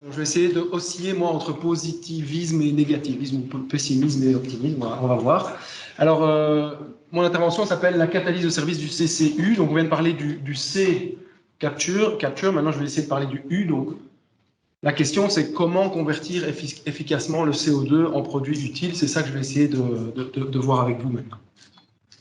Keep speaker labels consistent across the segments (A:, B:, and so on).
A: Je vais essayer de osciller, moi, entre positivisme et négativisme, ou pessimisme et optimisme, on va voir. Alors, mon intervention s'appelle la catalyse au service du CCU. Donc, on vient de parler du C, capture. Maintenant, je vais essayer de parler du U. Donc, la question, c'est comment convertir efficacement le CO2 en produit utile. C'est ça que je vais essayer de voir avec vous maintenant.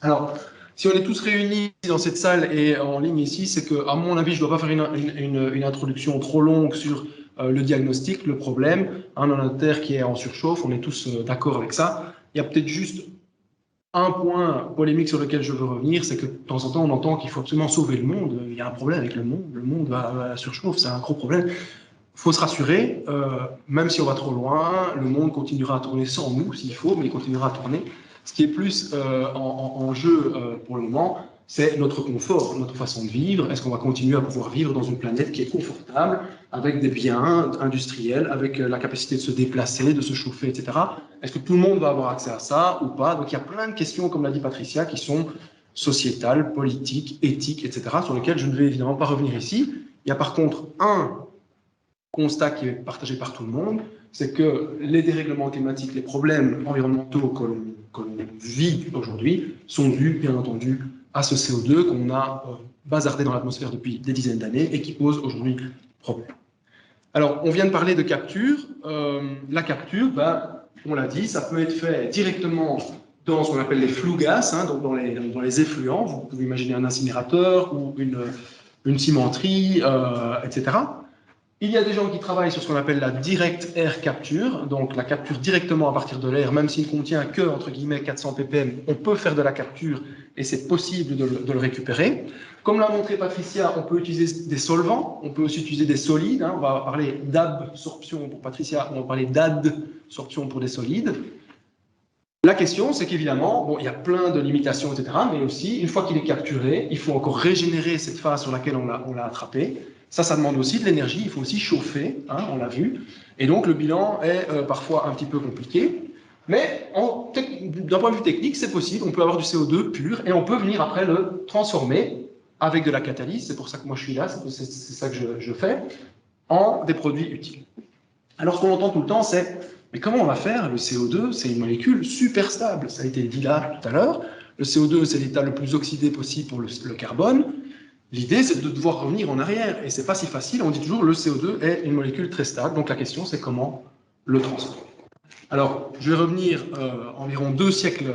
A: Alors, si on est tous réunis dans cette salle et en ligne ici, c'est que, à mon avis, je ne dois pas faire une introduction trop longue sur le diagnostic, le problème. On a un terre qui est en surchauffe, on est tous d'accord avec ça. Il y a peut-être juste un point polémique sur lequel je veux revenir, c'est que de temps en temps, on entend qu'il faut absolument sauver le monde. Il y a un problème avec le monde va surchauffe, c'est un gros problème. Il faut se rassurer, même si on va trop loin, le monde continuera à tourner sans nous, s'il faut, mais il continuera à tourner. Ce qui est plus en jeu pour le moment, c'est notre confort, notre façon de vivre. Est-ce qu'on va continuer à pouvoir vivre dans une planète qui est confortable, avec des biens industriels, avec la capacité de se déplacer, de se chauffer, etc. Est-ce que tout le monde va avoir accès à ça ou pas? Donc il y a plein de questions, comme l'a dit Patricia, qui sont sociétales, politiques, éthiques, etc., sur lesquelles je ne vais évidemment pas revenir ici. Il y a par contre un constat qui est partagé par tout le monde, c'est que les dérèglements climatiques, les problèmes environnementaux que l'on vit aujourd'hui sont dus, bien entendu, à ce CO2 qu'on a bazardé dans l'atmosphère depuis des dizaines d'années et qui pose aujourd'hui problème. Alors, on vient de parler de capture. La capture, on l'a dit, ça peut être fait directement dans ce qu'on appelle les flux gaz, donc dans les effluents. Vous pouvez imaginer un incinérateur ou une cimenterie, etc. Il y a des gens qui travaillent sur ce qu'on appelle la direct air capture, donc la capture directement à partir de l'air, même s'il ne contient que, entre guillemets, 400 ppm, on peut faire de la capture et c'est possible de le récupérer. Comme l'a montré Patricia, on peut utiliser des solvants, on peut aussi utiliser des solides, on va parler d'absorption pour Patricia, on va parler d'adsorption pour des solides. La question, c'est qu'évidemment, il y a plein de limitations, etc., mais aussi, une fois qu'il est capturé, il faut encore régénérer cette phase sur laquelle on l'a attrapé. Ça demande aussi de l'énergie, il faut aussi chauffer, on l'a vu. Et donc, le bilan est parfois un petit peu compliqué. Mais d'un point de vue technique, c'est possible. On peut avoir du CO2 pur et on peut venir après le transformer avec de la catalyse. C'est pour ça que moi je suis là, c'est ça que je fais, en des produits utiles. Alors, ce qu'on entend tout le temps, c'est mais comment on va faire? Le CO2, c'est une molécule super stable. Ça a été dit là tout à l'heure. Le CO2, c'est l'état le plus oxydé possible pour le carbone. L'idée, c'est de devoir revenir en arrière. Et ce n'est pas si facile. On dit toujours que le CO2 est une molécule très stable. Donc la question, c'est comment le transformer. Alors, je vais revenir environ 2 siècles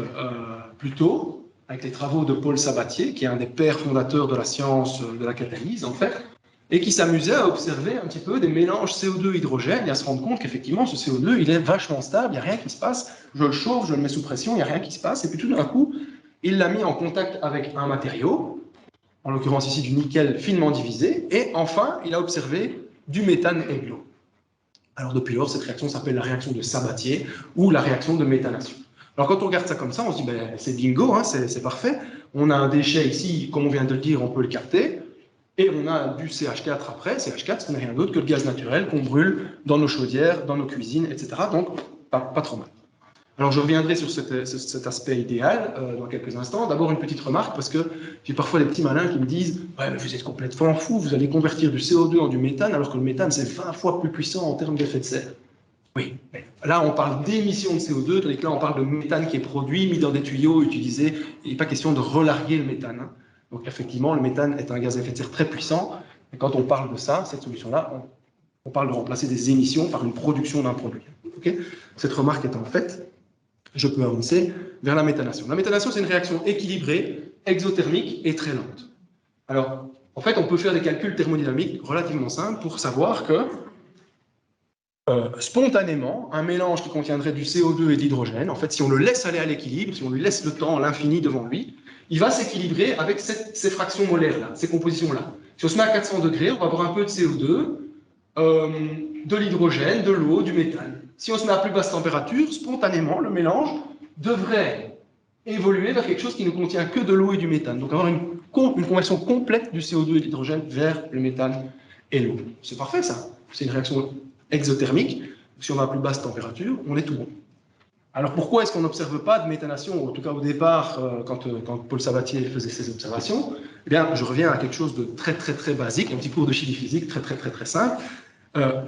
A: plus tôt, avec les travaux de Paul Sabatier, qui est un des pères fondateurs de la science de la catalyse, en fait, et qui s'amusait à observer un petit peu des mélanges CO2-hydrogène et à se rendre compte qu'effectivement, ce CO2, il est vachement stable, il n'y a rien qui se passe. Je le chauffe, je le mets sous pression, il n'y a rien qui se passe. Et puis tout d'un coup, il l'a mis en contact avec un matériau, en l'occurrence ici du nickel finement divisé, et enfin, il a observé du méthane et de l'eau. Alors depuis lors, cette réaction s'appelle la réaction de Sabatier ou la réaction de méthanation. Alors quand on regarde ça comme ça, on se dit, c'est bingo, c'est parfait. On a un déchet ici, comme on vient de le dire, on peut le capter, et on a du CH4 après. CH4, ce n'est rien d'autre que le gaz naturel qu'on brûle dans nos chaudières, dans nos cuisines, etc. Donc, pas trop mal. Alors, je reviendrai sur cet aspect idéal dans quelques instants. D'abord, une petite remarque, parce que j'ai parfois des petits malins qui me disent « Ouais, mais vous êtes complètement fou, vous allez convertir du CO2 en du méthane, alors que le méthane, c'est 20 fois plus puissant en termes d'effet de serre. » Oui, mais là, on parle d'émissions de CO2, tandis que là, on parle de méthane qui est produit, mis dans des tuyaux, utilisé. Il n'est pas question de relarguer le méthane. Donc, effectivement, le méthane est un gaz à effet de serre très puissant. Et quand on parle de ça, cette solution-là, on parle de remplacer des émissions par une production d'un produit. Okay, cette remarque étant faite, je peux avancer vers la méthanation. La méthanation, c'est une réaction équilibrée, exothermique et très lente. Alors, en fait, on peut faire des calculs thermodynamiques relativement simples pour savoir que, spontanément, un mélange qui contiendrait du CO2 et de l'hydrogène, en fait, si on le laisse aller à l'équilibre, si on lui laisse le temps, l'infini devant lui, il va s'équilibrer avec ces fractions molaires-là, ces compositions-là. Si on se met à 400 degrés, on va avoir un peu de CO2, de l'hydrogène, de l'eau, du méthane. Si on se met à plus basse température, spontanément, le mélange devrait évoluer vers quelque chose qui ne contient que de l'eau et du méthane. Donc avoir une conversion complète du CO2 et de l'hydrogène vers le méthane et l'eau. C'est parfait ça. C'est une réaction exothermique. Si on va à plus basse température, on est tout bon. Alors pourquoi est-ce qu'on n'observe pas de méthanation, en tout cas au départ, quand Paul Sabatier faisait ses observations? Eh bien, je reviens à quelque chose de très basique, un petit cours de chimie physique très simple.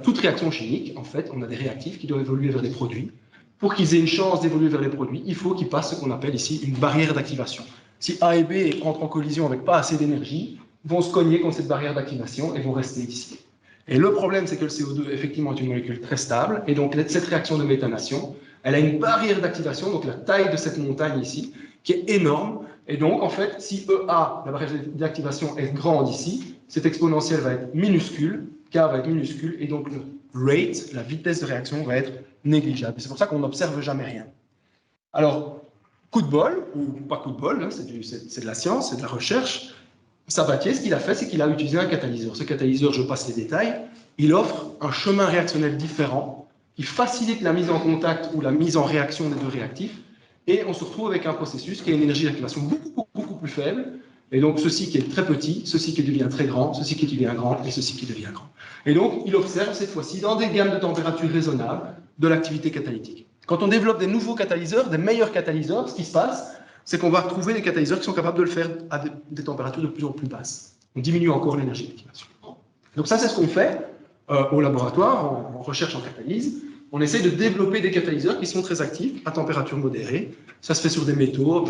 A: Toute réaction chimique, en fait, on a des réactifs qui doivent évoluer vers des produits. Pour qu'ils aient une chance d'évoluer vers les produits, il faut qu'ils passent ce qu'on appelle ici une barrière d'activation. Si A et B entrent en collision avec pas assez d'énergie, ils vont se cogner contre cette barrière d'activation et vont rester ici. Et le problème, c'est que le CO2, effectivement, est une molécule très stable, et donc cette réaction de méthanation, elle a une barrière d'activation, donc la taille de cette montagne ici, qui est énorme. Et donc, en fait, si EA, la barrière d'activation, est grande ici, cette exponentielle va être minuscule, K va être minuscule, et donc le rate, la vitesse de réaction, va être négligeable. C'est pour ça qu'on n'observe jamais rien. Alors, coup de bol, ou pas coup de bol, hein, c'est de la science, c'est de la recherche. Sabatier, ce qu'il a fait, c'est qu'il a utilisé un catalyseur. Ce catalyseur, je passe les détails, il offre un chemin réactionnel différent qui facilite la mise en contact ou la mise en réaction des deux réactifs. Et on se retrouve avec un processus qui a une énergie d'activation beaucoup plus faible. Et donc, ceci qui est très petit, ceci qui devient très grand, ceci qui devient grand et ceci qui devient grand. Et donc, il observe cette fois-ci, dans des gammes de température raisonnables, de l'activité catalytique. Quand on développe des nouveaux catalyseurs, des meilleurs catalyseurs, ce qui se passe, c'est qu'on va retrouver des catalyseurs qui sont capables de le faire à des températures de plus en plus basses. On diminue encore l'énergie d'activation. Donc ça, c'est ce qu'on fait au laboratoire, en recherche en catalyse. On essaie de développer des catalyseurs qui sont très actifs à température modérée. Ça se fait sur des métaux,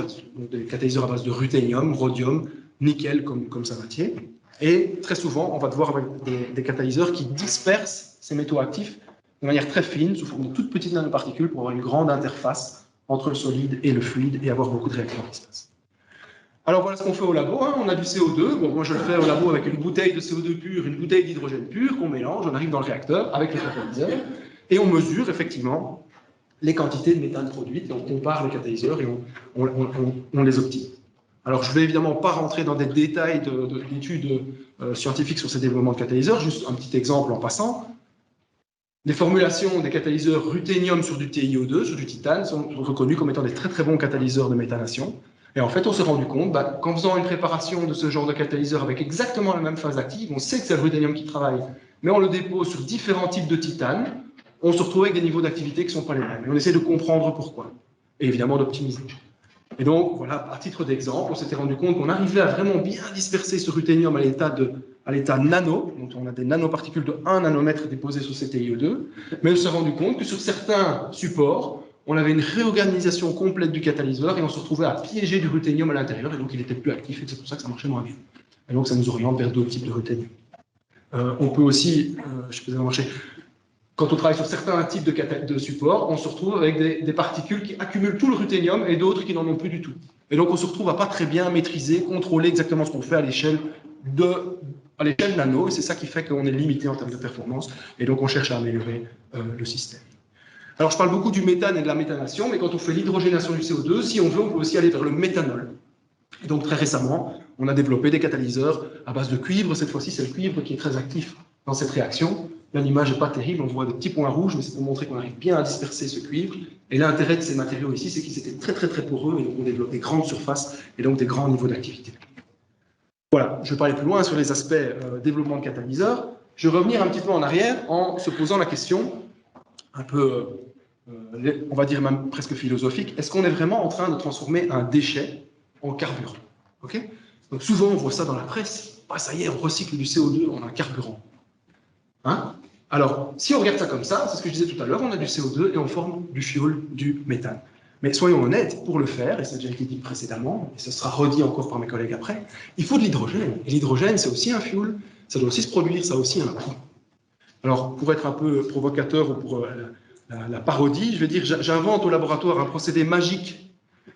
A: des catalyseurs à base de ruthénium, rhodium, nickel, comme Sabatier. Et très souvent, on va devoir avoir des catalyseurs qui dispersent ces métaux actifs de manière très fine, sous forme de toutes petites nanoparticules, pour avoir une grande interface entre le solide et le fluide et avoir beaucoup de réacteurs qui se passent. Alors voilà ce qu'on fait au labo, hein. On a du CO2, bon, moi je le fais au labo avec une bouteille de CO2 pur, une bouteille d'hydrogène pur qu'on mélange, on arrive dans le réacteur avec le catalyseur et on mesure effectivement les quantités de méthane produites, et on compare les catalyseurs et on les optimise. Alors je ne vais évidemment pas rentrer dans des détails d'études scientifiques sur ces développements de catalyseurs, juste un petit exemple en passant. Les formulations des catalyseurs ruthénium sur du TiO2, sur du titane, sont reconnus comme étant des très bons catalyseurs de méthanation. Et en fait, on s'est rendu compte qu'en faisant une préparation de ce genre de catalyseur avec exactement la même phase active, on sait que c'est le ruthénium qui travaille, mais on le dépose sur différents types de titane, on se retrouve avec des niveaux d'activité qui ne sont pas les mêmes. Et on essaie de comprendre pourquoi. Et évidemment d'optimiser. Et donc, voilà, à titre d'exemple, on s'était rendu compte qu'on arrivait à vraiment bien disperser ce ruthénium à l'état nano, donc on a des nanoparticules de 1 nanomètre déposées sur ces TiO2, mais on s'est rendu compte que sur certains supports, on avait une réorganisation complète du catalyseur et on se retrouvait à piéger du ruthénium à l'intérieur, et donc il était plus actif, et c'est pour ça que ça marchait moins bien. Et donc ça nous oriente vers d'autres types de ruthénium. On peut aussi, je sais pas si ça va marcher, quand on travaille sur certains types de supports, on se retrouve avec des particules qui accumulent tout le ruthénium et d'autres qui n'en ont plus du tout. Et donc, on se retrouve à pas très bien maîtriser, contrôler exactement ce qu'on fait à l'échelle nano, et c'est ça qui fait qu'on est limité en termes de performance, et donc on cherche à améliorer le système. Alors, je parle beaucoup du méthane et de la méthanation, mais quand on fait l'hydrogénation du CO2, si on veut, on peut aussi aller vers le méthanol. Et donc, très récemment, on a développé des catalyseurs à base de cuivre. Cette fois-ci, c'est le cuivre qui est très actif dans cette réaction. Là, l'image n'est pas terrible, on voit des petits points rouges, mais c'est pour montrer qu'on arrive bien à disperser ce cuivre. Et l'intérêt de ces matériaux ici, c'est qu'ils étaient très poreux, et donc on développe des grandes surfaces et donc des grands niveaux d'activité. Voilà, je vais pas aller plus loin sur les aspects développement de catalyseurs. Je vais revenir un petit peu en arrière en se posant la question un peu, on va dire même presque philosophique, est-ce qu'on est vraiment en train de transformer un déchet en carburant? Okay, donc souvent, on voit ça dans la presse. Ah, ça y est, on recycle du CO2 en un carburant. Hein? Alors, si on regarde ça comme ça, c'est ce que je disais tout à l'heure, on a du CO2 et on forme du fioul, du méthane. Mais soyons honnêtes, pour le faire, et ça a déjà été dit précédemment, et ça sera redit encore par mes collègues après, il faut de l'hydrogène. Et l'hydrogène, c'est aussi un fioul, ça doit aussi se produire, ça a aussi un coût. Alors, pour être un peu provocateur ou pour la parodie, je vais dire, j'invente au laboratoire un procédé magique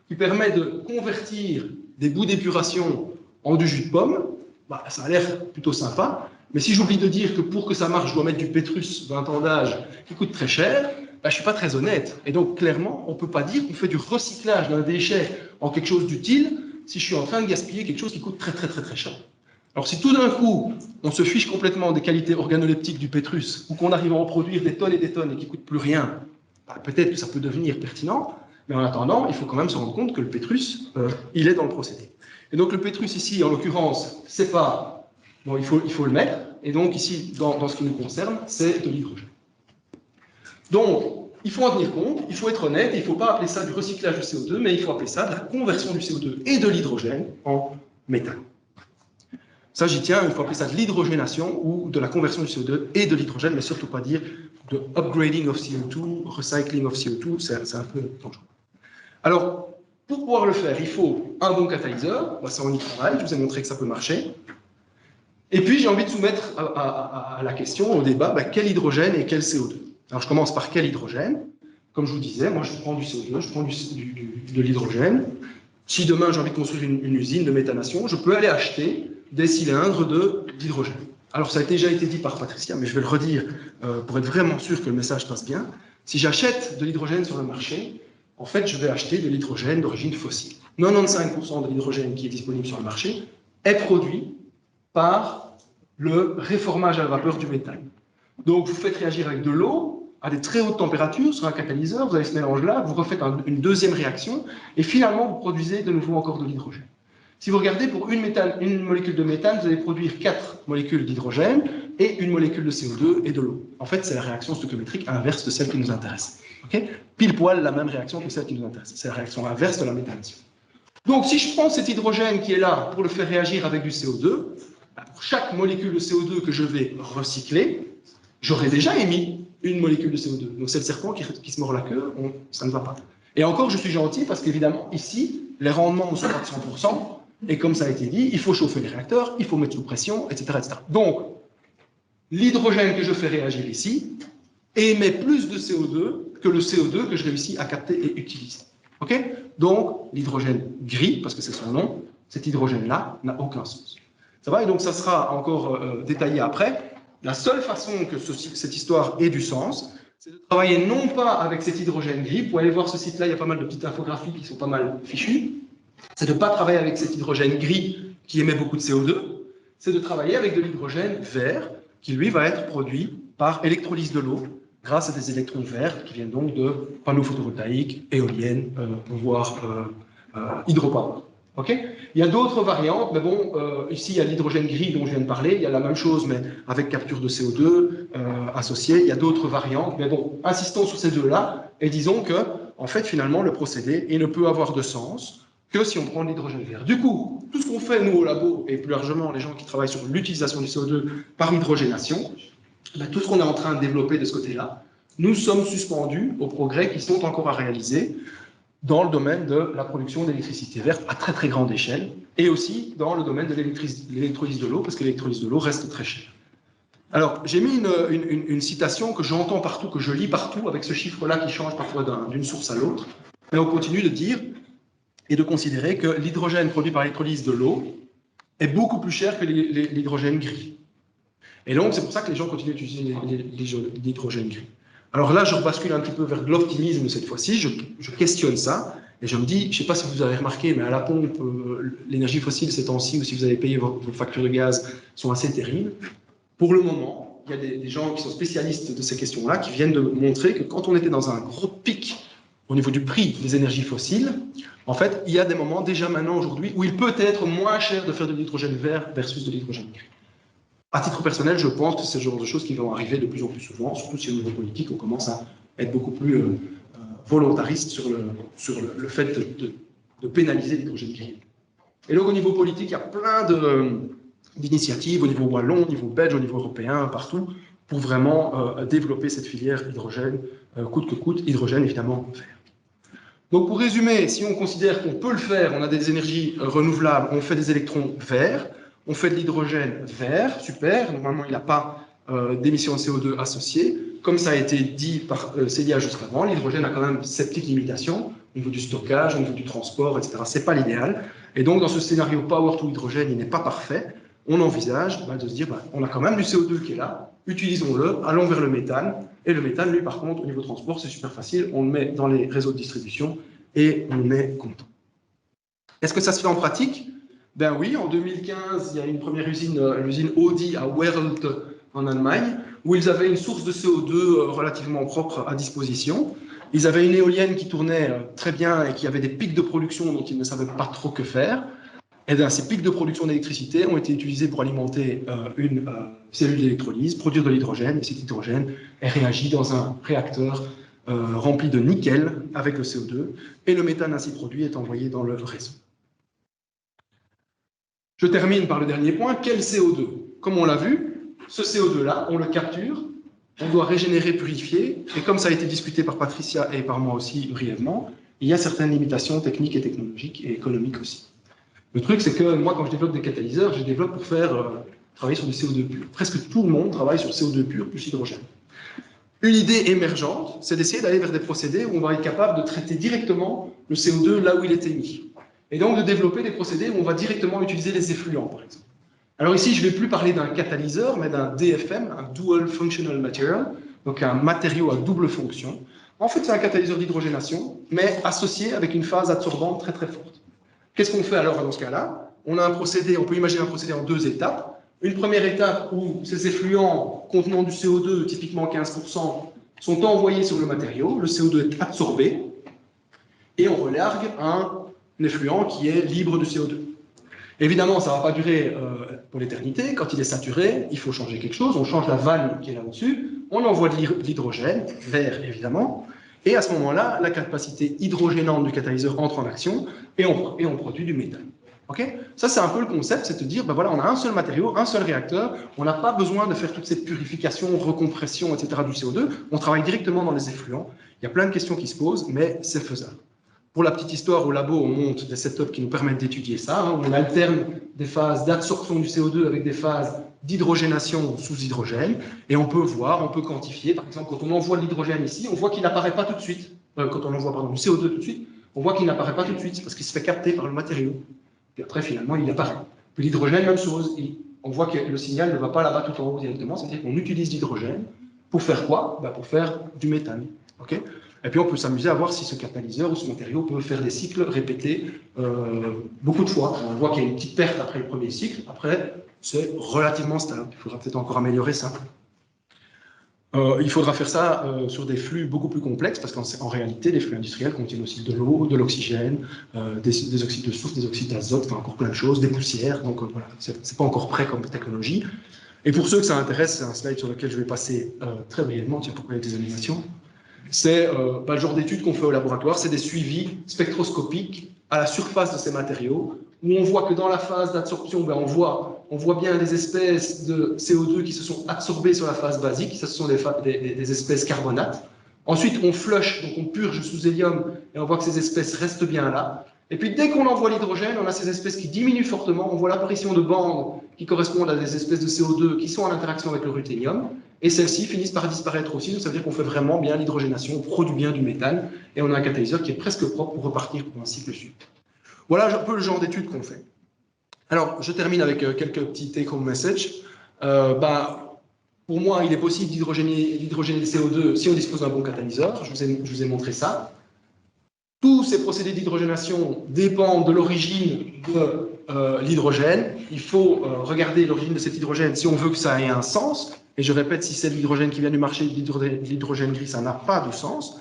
A: qui permet de convertir des bouts d'épuration en du jus de pomme. Bah, ça a l'air plutôt sympa, mais si j'oublie de dire que pour que ça marche, je dois mettre du pétrus 20 ans d'âge qui coûte très cher, bah, je ne suis pas très honnête. Et donc, clairement, on ne peut pas dire qu'on fait du recyclage d'un déchet en quelque chose d'utile si je suis en train de gaspiller quelque chose qui coûte très cher. Alors, si tout d'un coup, on se fiche complètement des qualités organoleptiques du pétrus, ou qu'on arrive à en produire des tonnes et qui ne coûtent plus rien, bah, peut-être que ça peut devenir pertinent, mais en attendant, il faut quand même se rendre compte que le pétrus, il est dans le procédé. Et donc, le pétrus ici, en l'occurrence, c'est pas... Bon, il faut le mettre, et donc ici, dans ce qui nous concerne, c'est de l'hydrogène. Donc, il faut en tenir compte, il faut être honnête, il ne faut pas appeler ça du recyclage du CO2, mais il faut appeler ça de la conversion du CO2 et de l'hydrogène en méthane. Ça, j'y tiens, il faut appeler ça de l'hydrogénation ou de la conversion du CO2 et de l'hydrogène, mais surtout pas dire de upgrading of CO2, recycling of CO2, c'est un peu dangereux. Alors, pour pouvoir le faire, il faut un bon catalyseur, ça on y travaille, je vous ai montré que ça peut marcher. Et puis, j'ai envie de soumettre à la question, au débat, quel hydrogène et quel CO2. Alors, je commence par quel hydrogène. Comme je vous disais, moi, je prends du CO2, je prends de l'hydrogène. Si demain, j'ai envie de construire une usine de méthanation, je peux aller acheter des cylindres d'hydrogène. Alors, ça a déjà été dit par Patricia, mais je vais le redire pour être vraiment sûr que le message passe bien. Si j'achète de l'hydrogène sur le marché, en fait, je vais acheter de l'hydrogène d'origine fossile. 95% de l'hydrogène qui est disponible sur le marché est produit par le réformage à la vapeur du méthane. Donc, vous faites réagir avec de l'eau à des très hautes températures sur un catalyseur, vous avez ce mélange-là, vous refaites une deuxième réaction, et finalement, vous produisez de nouveau encore de l'hydrogène. Si vous regardez, pour une molécule de méthane, vous allez produire 4 molécules d'hydrogène et une molécule de CO2 et de l'eau. En fait, c'est la réaction stoichiométrique inverse de celle qui nous intéresse. Okay, pile poil la même réaction que celle qui nous intéresse. C'est la réaction inverse de la méthanation. Donc, si je prends cet hydrogène qui est là pour le faire réagir avec du CO2, pour chaque molécule de CO2 que je vais recycler, j'aurais déjà émis une molécule de CO2. Donc, c'est le serpent qui se mord la queue, ça ne va pas. Et encore, je suis gentil parce qu'évidemment, ici, les rendements ne sont pas de 100%. Et comme ça a été dit, il faut chauffer les réacteurs, il faut mettre sous pression, etc. etc. Donc, l'hydrogène que je fais réagir ici émet plus de CO2 que le CO2 que je réussis à capter et utiliser. Okay, donc, l'hydrogène gris, parce que c'est son nom, cet hydrogène-là n'a aucun sens. Ça va? Et donc, ça sera encore détaillé après. La seule façon que cette histoire ait du sens, c'est de travailler non pas avec cet hydrogène gris. Vous pouvez aller voir ce site-là, il y a pas mal de petites infographies qui sont pas mal fichues. C'est de ne pas travailler avec cet hydrogène gris qui émet beaucoup de CO2, c'est de travailler avec de l'hydrogène vert qui, lui, va être produit par électrolyse de l'eau grâce à des électrons verts qui viennent donc de panneaux photovoltaïques, éoliennes, voire hydropower. Okay, il y a d'autres variantes, mais bon, ici il y a l'hydrogène gris dont je viens de parler, il y a la même chose, mais avec capture de CO2 associée. Il y a d'autres variantes, mais bon, insistons sur ces deux-là et disons que, en fait, finalement, le procédé il ne peut avoir de sens que si on prend de l'hydrogène vert. Du coup, tout ce qu'on fait, nous, au labo, et plus largement les gens qui travaillent sur l'utilisation du CO2 par hydrogénation, tout ce qu'on est en train de développer de ce côté-là, nous sommes suspendus aux progrès qui sont encore à réaliser dans le domaine de la production d'électricité verte à très très grande échelle, et aussi dans le domaine de l'électrolyse de l'eau, parce que l'électrolyse de l'eau reste très chère. Alors, j'ai mis une citation que j'entends partout, que je lis partout, avec ce chiffre-là qui change parfois d'une source à l'autre, mais on continue de dire et de considérer que l'hydrogène produit par l'électrolyse de l'eau est beaucoup plus cher que l'hydrogène gris. Et donc, c'est pour ça que les gens continuent d'utiliser l'hydrogène gris. Alors là, je rebascule un petit peu vers de l'optimisme cette fois-ci, je questionne ça, et je me dis, je ne sais pas si vous avez remarqué, mais à la pompe, l'énergie fossile ces temps-ci, ou si vous avez payé vos factures de gaz, sont assez terribles. Pour le moment, il y a des gens qui sont spécialistes de ces questions-là, qui viennent de montrer que quand on était dans un gros pic au niveau du prix des énergies fossiles, en fait, il y a des moments déjà maintenant aujourd'hui où il peut être moins cher de faire de l'hydrogène vert versus de l'hydrogène gris. À titre personnel, je pense que c'est ce genre de choses qui vont arriver de plus en plus souvent, surtout si au niveau politique, on commence à être beaucoup plus volontariste sur le fait de pénaliser l'hydrogène gris. Et donc, au niveau politique, il y a plein d'initiatives au niveau wallon, au niveau belge, au niveau européen, partout, pour vraiment développer cette filière hydrogène, coûte que coûte, hydrogène évidemment vert. Donc, pour résumer, si on considère qu'on peut le faire, on a des énergies renouvelables, on fait des électrons verts, on fait de l'hydrogène vert, super, normalement il n'a pas d'émissions de CO2 associées. Comme ça a été dit par Célia juste avant, l'hydrogène a quand même ses petites limitations au niveau du stockage, au niveau du transport, etc. Ce n'est pas l'idéal. Et donc, dans ce scénario Power to Hydrogène, il n'est pas parfait. On envisage de se dire, on a quand même du CO2 qui est là, utilisons-le, allons vers le méthane. Et le méthane, lui, par contre, au niveau transport, c'est super facile. On le met dans les réseaux de distribution et on est content. Est-ce que ça se fait en pratique? Ben oui, en 2015, il y a une première usine, l'usine Audi à Werlt en Allemagne, où ils avaient une source de CO2 relativement propre à disposition. Ils avaient une éolienne qui tournait très bien et qui avait des pics de production dont ils ne savaient pas trop que faire. Et bien, ces pics de production d'électricité ont été utilisés pour alimenter une cellule d'électrolyse, produire de l'hydrogène, et cet hydrogène est réagi dans un réacteur rempli de nickel avec le CO2, et le méthane ainsi produit est envoyé dans le réseau. Je termine par le dernier point, quel CO2? Comme on l'a vu, ce CO2-là, on le capture, on doit régénérer, purifier, et comme ça a été discuté par Patricia et par moi aussi brièvement, il y a certaines limitations techniques et technologiques et économiques aussi. Le truc, c'est que moi, quand je développe des catalyseurs, je développe pour faire travailler sur du CO2 pur. Presque tout le monde travaille sur CO2 pur plus hydrogène. Une idée émergente, c'est d'essayer d'aller vers des procédés où on va être capable de traiter directement le CO2 là où il est émis. Et donc de développer des procédés où on va directement utiliser les effluents, par exemple. Alors ici, je ne vais plus parler d'un catalyseur, mais d'un DFM, un Dual Functional Material, donc un matériau à double fonction. En fait, c'est un catalyseur d'hydrogénation, mais associé avec une phase adsorbante très très forte. Qu'est-ce qu'on fait alors dans ce cas-là? On a un procédé, on peut imaginer un procédé en deux étapes. Une première étape où ces effluents contenant du CO2, typiquement 15%, sont envoyés sur le matériau, le CO2 est absorbé, et on relargue un effluent qui est libre de CO2. Évidemment, ça ne va pas durer pour l'éternité. Quand il est saturé, il faut changer quelque chose. On change la vanne qui est là-dessus. On envoie de l'hydrogène, vert évidemment. Et à ce moment-là, la capacité hydrogénante du catalyseur entre en action et on produit du méthane. Okay, ça, c'est un peu le concept, c'est de dire, ben voilà, on a un seul matériau, un seul réacteur. On n'a pas besoin de faire toute cette purification, recompression, etc. du CO2. On travaille directement dans les effluents. Il y a plein de questions qui se posent, mais c'est faisable. Pour la petite histoire, au labo, on monte des setups qui nous permettent d'étudier ça. On alterne des phases d'absorption du CO2 avec des phases d'hydrogénation sous hydrogène. Et on peut voir, on peut quantifier. Par exemple, quand on envoie de l'hydrogène ici, on voit qu'il n'apparaît pas tout de suite. Quand on envoie du CO2 tout de suite, on voit qu'il n'apparaît pas tout de suite parce qu'il se fait capter par le matériau. Puis après, finalement, il apparaît. Puis l'hydrogène, même chose. On voit que le signal ne va pas là-bas tout en haut directement. C'est-à-dire qu'on utilise l'hydrogène pour faire quoi? Pour faire du méthane. Okay, et puis on peut s'amuser à voir si ce catalyseur ou ce matériau peut faire des cycles répétés beaucoup de fois. On voit qu'il y a une petite perte après le premier cycle. Après, c'est relativement stable. Il faudra peut-être encore améliorer ça. Il faudra faire ça sur des flux beaucoup plus complexes parce qu'en réalité, les flux industriels contiennent aussi de l'eau, de l'oxygène, des oxydes de soufre, des oxydes d'azote, enfin encore plein de choses, des poussières. Donc voilà, c'est pas encore prêt comme technologie. Et pour ceux que ça intéresse, c'est un slide sur lequel je vais passer très brièvement. Tiens, pourquoi il y a des animations? C'est le genre d'études qu'on fait au laboratoire, c'est des suivis spectroscopiques à la surface de ces matériaux, où on voit que dans la phase d'absorption, on voit bien des espèces de CO2 qui se sont absorbées sur la phase basique, ce sont des espèces carbonates. Ensuite, on flush, donc on purge sous hélium, et on voit que ces espèces restent bien là. Et puis, dès qu'on envoie l'hydrogène, on a ces espèces qui diminuent fortement, on voit l'apparition de bandes qui correspondent à des espèces de CO2 qui sont en interaction avec le ruthénium, et celles-ci finissent par disparaître aussi, donc ça veut dire qu'on fait vraiment bien l'hydrogénation, on produit bien du méthane, et on a un catalyseur qui est presque propre pour repartir pour un cycle suivant. Voilà un peu le genre d'études qu'on fait. Alors, je termine avec quelques petits take-home messages. Pour moi, il est possible d'hydrogéner le CO2 si on dispose d'un bon catalyseur. Je vous ai montré ça. Tous ces procédés d'hydrogénation dépendent de l'origine de l'hydrogène. Il faut regarder l'origine de cet hydrogène si on veut que ça ait un sens. Et je répète, si c'est de l'hydrogène qui vient du marché de l'hydrogène gris, ça n'a pas de sens.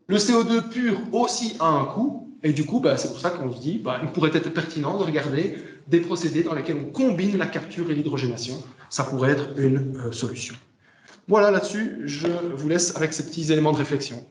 A: Le CO2 pur aussi a un coût. Et du coup, c'est pour ça qu'on se dit il pourrait être pertinent de regarder des procédés dans lesquels on combine la capture et l'hydrogénation. Ça pourrait être une solution. Voilà, là-dessus, je vous laisse avec ces petits éléments de réflexion.